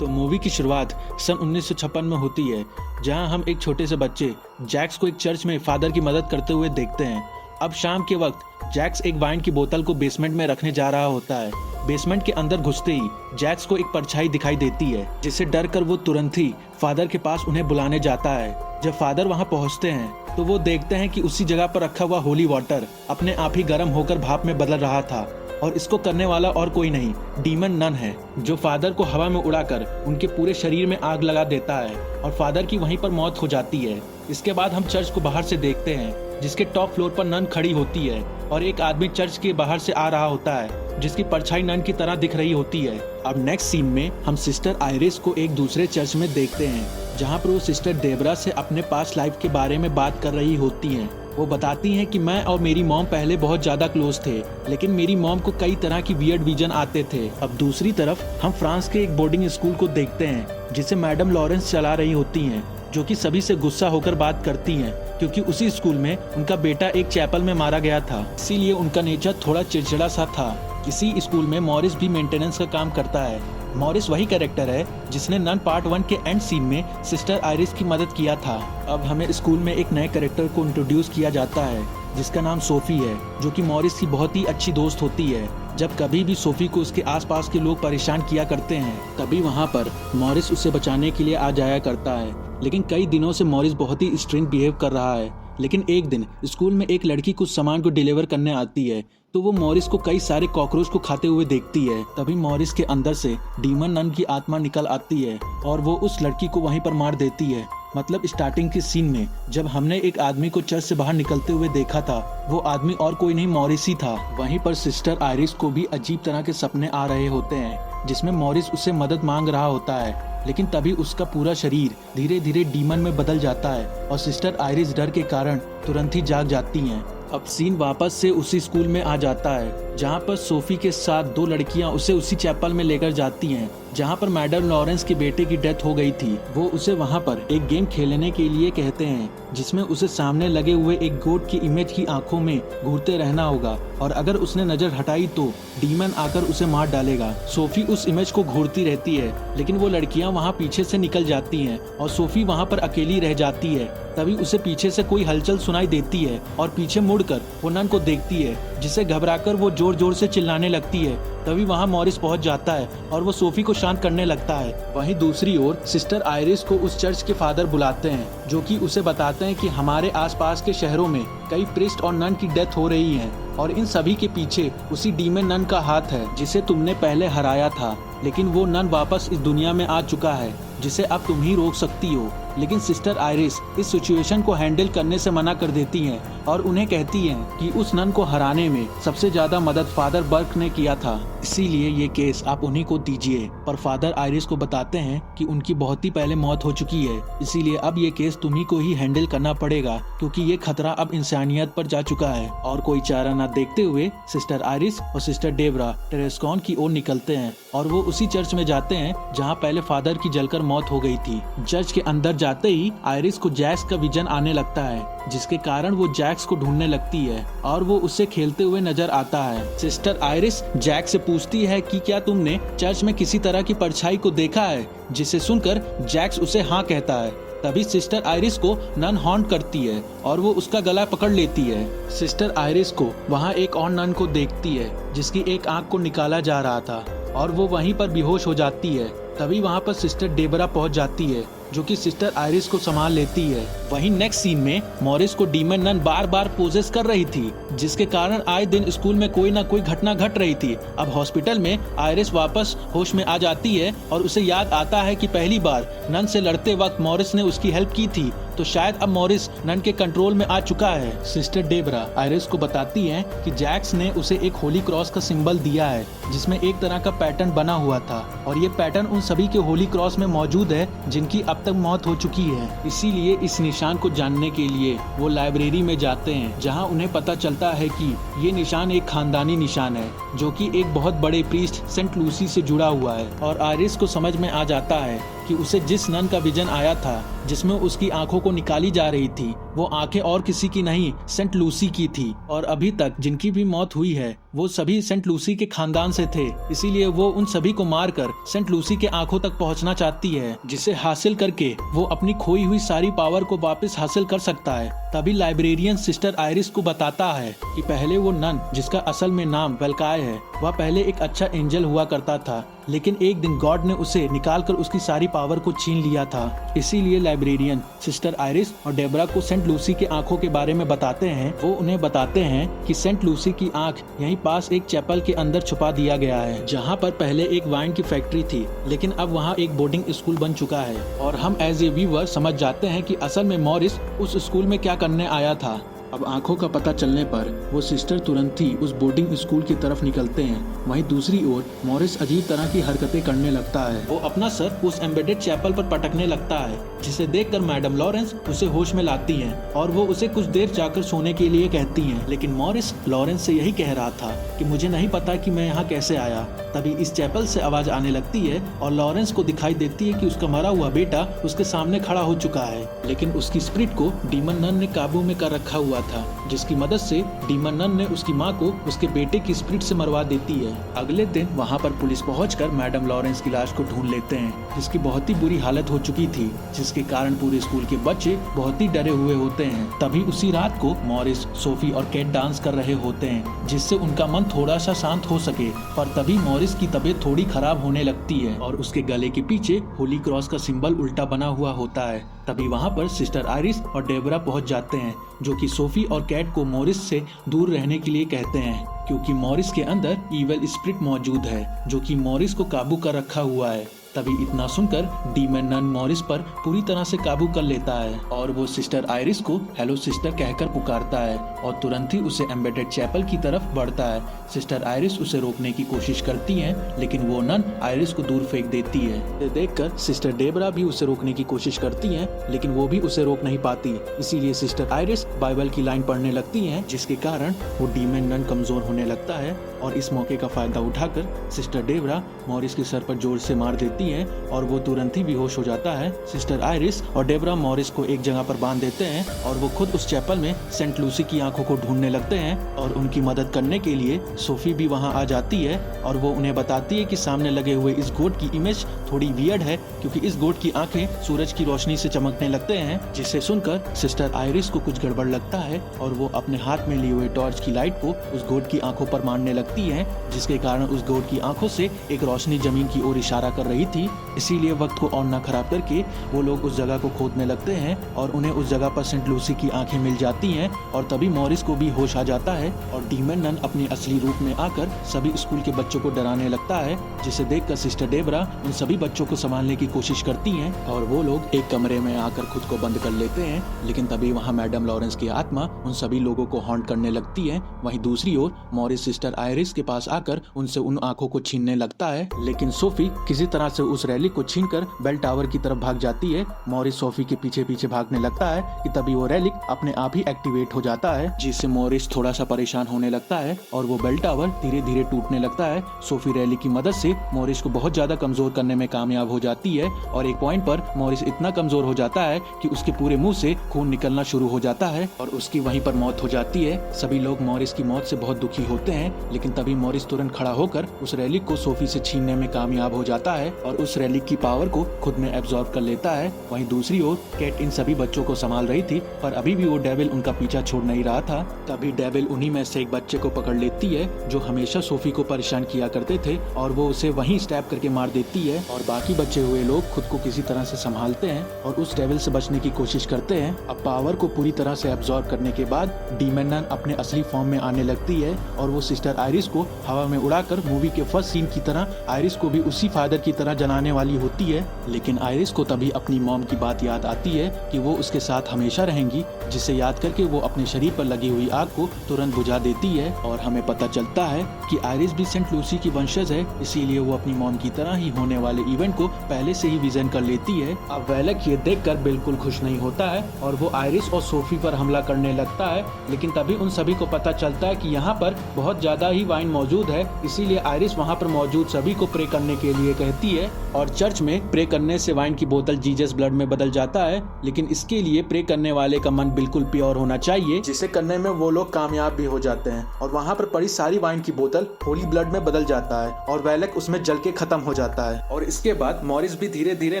तो मूवी की शुरुआत सन 1956 में होती है, जहां हम एक छोटे से बच्चे जैक्स को एक चर्च में फादर की मदद करते हुए देखते हैं। अब शाम के वक्त जैक्स एक वाइन की बोतल को बेसमेंट में रखने जा रहा होता है। बेसमेंट के अंदर घुसते ही जैक्स को एक परछाई दिखाई देती है, जिससे डर कर वो तुरंत ही फादर के पास उन्हें बुलाने जाता है। जब फादर वहां पहुंचते हैं तो वो देखते हैं कि उसी जगह पर रखा हुआ होली वाटर अपने आप ही गर्म होकर भाप में बदल रहा था, और इसको करने वाला और कोई नहीं, डीमन नन है, जो फादर को हवा में उड़ाकर उनके पूरे शरीर में आग लगा देता है और फादर की वहीं पर मौत हो जाती है। इसके बाद हम चर्च को बाहर से देखते हैं, जिसके टॉप फ्लोर पर नन खड़ी होती है और एक आदमी चर्च के बाहर से आ रहा होता है, जिसकी परछाई नन की तरह दिख रही होती है। अब नेक्स्ट सीन में हम सिस्टर आयरिस को एक दूसरे चर्च में देखते हैं, जहाँ पर वो सिस्टर डेबरा से अपने पास्ट लाइफ के बारे में बात कर रही होती हैं। वो बताती हैं कि मैं और मेरी मॉम पहले बहुत ज्यादा क्लोज थे, लेकिन मेरी मॉम को कई तरह की वियर्ड विजन आते थे। अब दूसरी तरफ हम फ्रांस के एक बोर्डिंग स्कूल को देखते हैं, जिसे मैडम लॉरेंस चला रही होती हैं, जो कि सभी से गुस्सा होकर बात करती हैं, क्योंकि उसी स्कूल में उनका बेटा एक चैपल में मारा गया था, इसीलिए उनका नेचर थोड़ा चिड़चिड़ा सा था। इसी स्कूल में मॉरिस भी मेंटेनेंस का काम करता है। मॉरिस वही कैरेक्टर है जिसने नन पार्ट 1 के एंड सीन में सिस्टर आयरिस की मदद किया था। अब हमें स्कूल में एक नए कैरेक्टर को इंट्रोड्यूस किया जाता है, जिसका नाम सोफी है, जो कि मॉरिस की बहुत ही अच्छी दोस्त होती है। जब कभी भी सोफी को उसके आसपास के लोग परेशान किया करते हैं, तभी वहां पर मॉरिस उसे बचाने के लिए आ जाया करता है। लेकिन कई दिनों से मॉरिस बहुत ही स्ट्रेंज बिहेव कर रहा है। लेकिन एक दिन स्कूल में एक लड़की कुछ सामान को डिलीवर करने आती है, तो वो मॉरिस को कई सारे कॉकरोच को खाते हुए देखती है। तभी मॉरिस के अंदर से डीमन नन की आत्मा निकल आती है और वो उस लड़की को वहीं पर मार देती है। मतलब स्टार्टिंग के सीन में जब हमने एक आदमी को चर्च से बाहर निकलते हुए देखा था, वो आदमी और कोई नहीं, मॉरिस ही था। वहीं पर सिस्टर आयरिस को भी अजीब तरह के सपने आ रहे होते हैं, जिसमें मॉरिस उससे मदद मांग रहा होता है। लेकिन तभी उसका पूरा शरीर धीरे धीरे डीमन में बदल जाता है और सिस्टर आयरिस डर के कारण तुरंत ही जाग जाती हैं। अब सीन वापस से उसी स्कूल में आ जाता है, जहाँ पर सोफी के साथ दो लड़कियां उसे उसी चैपल में लेकर जाती हैं, जहाँ पर मैडम लॉरेंस के बेटे की डेथ हो गई थी। वो उसे वहाँ पर एक गेम खेलने के लिए कहते हैं, जिसमें उसे सामने लगे हुए एक गोट की इमेज की आंखों में घूरते रहना होगा, और अगर उसने नजर हटाई तो डीमन आकर उसे मार डालेगा। सोफी उस इमेज को घूरती रहती है, लेकिन वो लड़कियां वहाँ पीछे से निकल जाती हैं और सोफी वहाँ पर अकेली रह जाती है। तभी उसे पीछे से कोई हलचल सुनाई देती है और पीछे मुड़कर वो नन को देखती है, जिसे घबराकर वो जोर जोर से चिल्लाने लगती है। तभी वहाँ मॉरिस पहुंच जाता है और वो सोफी को शांत करने लगता है। वहीं दूसरी ओर सिस्टर आयरिस को उस चर्च के फादर बुलाते हैं, जो कि उसे बताते हैं कि हमारे आसपास के शहरों में कई प्रीस्ट और नन की डेथ हो रही है, और इन सभी के पीछे उसी डीमन नन का हाथ है, जिसे तुमने पहले हराया था। लेकिन वो नन वापस इस दुनिया में आ चुका है, जिसे अब तुम ही रोक सकती हो। लेकिन सिस्टर आयरिस इस सिचुएशन को हैंडल करने से मना कर देती हैं और उन्हें कहती हैं कि उस नन को हराने में सबसे ज्यादा मदद फादर बर्क ने किया था, इसीलिए ये केस आप उन्हीं को दीजिए। पर फादर आयरिस को बताते हैं कि उनकी बहुत ही पहले मौत हो चुकी है, इसीलिए अब ये केस तुम्ही को ही हैंडल करना पड़ेगा, क्योंकि ये खतरा अब इंसानियत पर जा चुका है। और कोई चारा न देखते हुए सिस्टर आयरिस और सिस्टर डेबरा टेरेस्कॉन की ओर निकलते हैं और वो उसी चर्च में जाते हैं जहाँ पहले फादर की जलकर मौत हो गई थी। चर्च के अंदर जाते ही आयरिस को जैक्स का विजन आने लगता है, जिसके कारण वो जैक्स को ढूंढने लगती है और वो उससे खेलते हुए नजर आता है। सिस्टर आयरिस जैक्स से पूछती है कि क्या तुमने चर्च में किसी तरह की परछाई को देखा है, जिसे सुनकर जैक्स उसे हाँ कहता है। तभी सिस्टर आयरिस को नन हॉन्ट करती है और वो उसका गला पकड़ लेती है। सिस्टर आयरिस को वहाँ एक और नन को देखती है, जिसकी एक आंख को निकाला जा रहा था, और वो वहीं पर बेहोश हो जाती है। तभी वहाँ पर सिस्टर डेबरा पहुँच जाती है, जो कि सिस्टर आयरिस को संभाल लेती है। वहीं नेक्स्ट सीन में मॉरिस को डीमन नन बार बार पोजेस कर रही थी, जिसके कारण आए दिन स्कूल में कोई ना कोई घटना घट रही थी। अब हॉस्पिटल में आयरिस वापस होश में आ जाती है और उसे याद आता है कि पहली बार नन से लड़ते वक्त मॉरिस ने उसकी हेल्प की थी, तो शायद अब मॉरिस नन के कंट्रोल में आ चुका है। सिस्टर डेबरा आयरिस को बताती है कि जैक्स ने उसे एक होली क्रॉस का सिंबल दिया है, जिसमें एक तरह का पैटर्न बना हुआ था, और ये पैटर्न उन सभी के होली क्रॉस में मौजूद है जिनकी अब तक मौत हो चुकी है। इसीलिए इस निशान को जानने के लिए वो लाइब्रेरी में जाते हैं, जहां उन्हें पता चलता है कि ये निशान एक खानदानी निशान है, जो कि एक बहुत बड़े प्रीस्ट सेंट लूसी से जुड़ा हुआ है। और आयरिस को समझ में आ जाता है कि उसे जिस नन का विजन आया था, जिसमें उसकी आंखों को निकाली जा रही थी, वो आंखें और किसी की नहीं, सेंट लूसी की थी। और अभी तक जिनकी भी मौत हुई है वो सभी सेंट लूसी के खानदान से थे, इसीलिए वो उन सभी को मारकर सेंट लूसी के आंखों तक पहुंचना चाहती है, जिसे हासिल करके वो अपनी खोई हुई सारी पावर को वापस हासिल कर सकता है। तभी लाइब्रेरियन सिस्टर आयरिस को बताता है कि पहले वो नन, जिसका असल में नाम वेल्काय है, वह पहले एक अच्छा एंजल हुआ करता था, लेकिन एक दिन गॉड ने उसे निकालकर उसकी सारी पावर को छीन लिया था। इसीलिए लाइब्रेरियन सिस्टर आयरिस और डेबरा को सेंट लूसी के आंखों के बारे में बताते हैं। वो उन्हें बताते हैं कि सेंट लूसी की आंख यहीं पास एक चैपल के अंदर छुपा दिया गया है, जहाँ पर पहले एक वाइन की फैक्ट्री थी, लेकिन अब वहाँ एक बोर्डिंग स्कूल बन चुका है। और हम एज ए व्यूअर समझ जाते हैं कि असल में मॉरिस उस स्कूल में क्या करने आया था। अब आंखों का पता चलने पर वो सिस्टर तुरंत ही उस बोर्डिंग स्कूल की तरफ निकलते हैं। वहीं दूसरी ओर मॉरिस अजीब तरह की हरकतें करने लगता है। वो अपना सर उस एम्बेडेड चैपल पर पटकने लगता है, जिसे देखकर मैडम लॉरेंस उसे होश में लाती हैं और वो उसे कुछ देर जाकर सोने के लिए कहती हैं। लेकिन मॉरिस लॉरेंस से यही कह रहा था कि मुझे नहीं पता कि मैं यहाँ कैसे आया। तभी इस चैपल से आवाज आने लगती है और लॉरेंस को दिखाई देती है कि उसका मरा हुआ बेटा उसके सामने खड़ा हो चुका है, लेकिन उसकी स्पिरिट को डीमन नन ने काबू में कर रखा हुआ था, जिसकी मदद से डीमन नन ने उसकी माँ को उसके बेटे की स्पिरिट से मरवा देती है। अगले दिन वहाँ पर पुलिस पहुंचकर मैडम लॉरेंस की लाश को ढूंढ लेते हैं, जिसकी बहुत ही बुरी हालत हो चुकी थी, जिसके कारण पूरे स्कूल के बच्चे बहुत ही डरे हुए होते हैं। तभी उसी रात को मॉरिस, सोफी और कैट डांस कर रहे होते हैं, जिससे उनका मन थोड़ा सा शांत हो सके। पर तभी मॉरिस की तबीयत थोड़ी खराब होने लगती है और उसके गले के पीछे होली क्रॉस का सिंबल उल्टा बना हुआ होता है। तभी वहाँ पर सिस्टर आयरिस और डेबरा पहुँच जाते हैं, जो कि सोफी और कैट को मॉरिस से दूर रहने के लिए कहते हैं, क्योंकि मॉरिस के अंदर इविल स्पिरिट मौजूद है, जो कि मॉरिस को काबू कर रखा हुआ है। तभी इतना सुनकर डीमन नन मॉरिस पर पूरी तरह से काबू कर लेता है और वो सिस्टर आयरिस को हेलो सिस्टर कहकर पुकारता है और तुरंत ही उसे एम्बेडेड चैपल की तरफ बढ़ता है। सिस्टर आयरिस उसे रोकने की कोशिश करती हैं, लेकिन वो नन आयरिस को दूर फेंक देती है। इसे देखकर सिस्टर डेबरा भी उसे रोकने की कोशिश करती हैं, लेकिन वो भी उसे रोक नहीं पाती। इसीलिए सिस्टर आयरिस बाइबल की लाइन पढ़ने लगती हैं, जिसके कारण वो डीमन नन कमजोर होने लगता है। और इस मौके का फायदा उठाकर सिस्टर डेबरा मॉरिस के सर पर जोर से मार देती है और वो तुरंत ही बेहोश हो जाता है। सिस्टर आयरिस और डेबरा मॉरिस को एक जगह पर बांध देते हैं और वो खुद उस चैपल में सेंट लूसी की आंखों को ढूंढने लगते हैं। और उनकी मदद करने के लिए सोफी भी वहां आ जाती है और वो उन्हें बताती है कि सामने लगे हुए इस गोट की इमेज थोड़ी वियर्ड है, क्योंकि इस गोट की आंखें सूरज की रोशनी से चमकने लगते हैं। जिसे सुनकर सिस्टर आयरिस को कुछ गड़बड़ लगता है और वो अपने हाथ में लिए हुए टॉर्च की लाइट को उस गोट की आंखों पर मारने लगती है, जिसके कारण उस गोट की आंखों से एक रोशनी जमीन की ओर इशारा कर रही थी। इसीलिए वक्त को और न खराब करके वो लोग उस जगह को खोदने लगते हैं और उन्हें उस जगह पर सेंट लूसी की आंखें मिल जाती हैं। और तभी मॉरिस को भी होश आ जाता है और डीमन नन अपनी असली रूप में आकर सभी स्कूल के बच्चों को डराने लगता है, जिसे देखकर सिस्टर डेबरा उन सभी बच्चों को संभालने की कोशिश करती हैं और वो लोग एक कमरे में आकर खुद को बंद कर लेते हैं। लेकिन तभी वहाँ मैडम लॉरेंस की आत्मा उन सभी लोगों को हॉन्ट करने लगती है। वहीं दूसरी ओर मॉरिस सिस्टर आयरिस के पास आकर उनसे उन आंखों को छीनने लगता है, लेकिन सोफी किसी तरह से उस रैलिक को छीनकर बेल टावर की तरफ भाग जाती है। मॉरिस सोफी के पीछे पीछे भागने लगता है कि तभी वो रैलिक अपने आप ही एक्टिवेट हो जाता है, जिससे मॉरिस थोड़ा सा परेशान होने लगता है और वो बेल टावर धीरे धीरे टूटने लगता है। सोफी रैलिक की मदद से मॉरिस को बहुत ज्यादा कमजोर करने में कामयाब हो जाती है और एक पॉइंट पर मॉरिस इतना कमजोर हो जाता है कि उसके पूरे मुंह से खून निकलना शुरू हो जाता है और उसकी वहीं पर मौत हो जाती है। सभी लोग मॉरिस की मौत से बहुत दुखी होते हैं, लेकिन तभी मॉरिस तुरंत खड़ा होकर उस रैलिक को सोफी से छीनने में कामयाब हो जाता है और उस रैलिक की पावर को खुद में एब्जॉर्ब कर लेता है। वहीं दूसरी ओर कैट इन सभी बच्चों को संभाल रही थी, पर अभी भी वो डेविल उनका पीछा छोड़ नहीं रहा था। तभी डेविल उन्हीं में से एक बच्चे को पकड़ लेती है, जो हमेशा सोफी को परेशान किया करते थे, और वो उसे वहीं स्टैब करके मार देती है। और बाकी बचे हुए लोग खुद को किसी तरह से संभालते हैं और उस डेविल से बचने की कोशिश करते हैं। अब पावर को पूरी तरह से एब्जॉर्ब करने के बाद डीमन नन अपने असली फॉर्म में आने लगती है और वो सिस्टर आयरिस को हवा में उड़ाकर मूवी के फर्स्ट सीन की तरह आयरिस को भी उसी फादर की तरह जलाने वाली होती है। लेकिन आयरिस को तभी अपनी मॉम की बात याद आती है कि वो उसके साथ हमेशा रहेंगी, जिसे याद करके वो अपने शरीर पर लगी हुई आग को तुरंत बुझा देती है। और हमें पता चलता है कि आयरिस भी सेंट लूसी की वंशज है, इसीलिए वो अपनी मॉम की तरह ही होने वाले इवेंट को पहले से ही विजन कर लेती है। अब वेलक ये देखकर बिल्कुल खुश नहीं होता है और वो आयरिस और सोफी पर हमला करने लगता है, लेकिन तभी उन सभी को पता चलता है कि यहाँ पर बहुत ज्यादा ही वाइन मौजूद है, इसीलिए आयरिस वहाँ पर मौजूद सभी को प्रे करने के लिए कहती है और चर्च में प्रे करने से वाइन की बोतल जीसस ब्लड में बदल जाता है। लेकिन इसके लिए प्रे करने वाले का मन बिल्कुल प्योर होना चाहिए, जिसे करने में वो लोग कामयाब भी हो जाते हैं और वहाँ पर पड़ी सारी वाइन की बोतल होली ब्लड में बदल जाता है और वैलेक उसमें जल के खत्म हो जाता है। और इसके बाद मॉरिस भी धीरे धीरे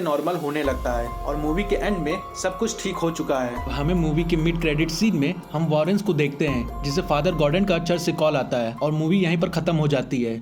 नॉर्मल होने लगता है और मूवी के एंड में सब कुछ ठीक हो चुका है। हमें मूवी के मिड क्रेडिट सीन में हम वॉरेंस को देखते हैं, जिसे फादर गॉर्डन का चर्च से कॉल आता है और मूवी यहीं पर खत्म हो जाती है।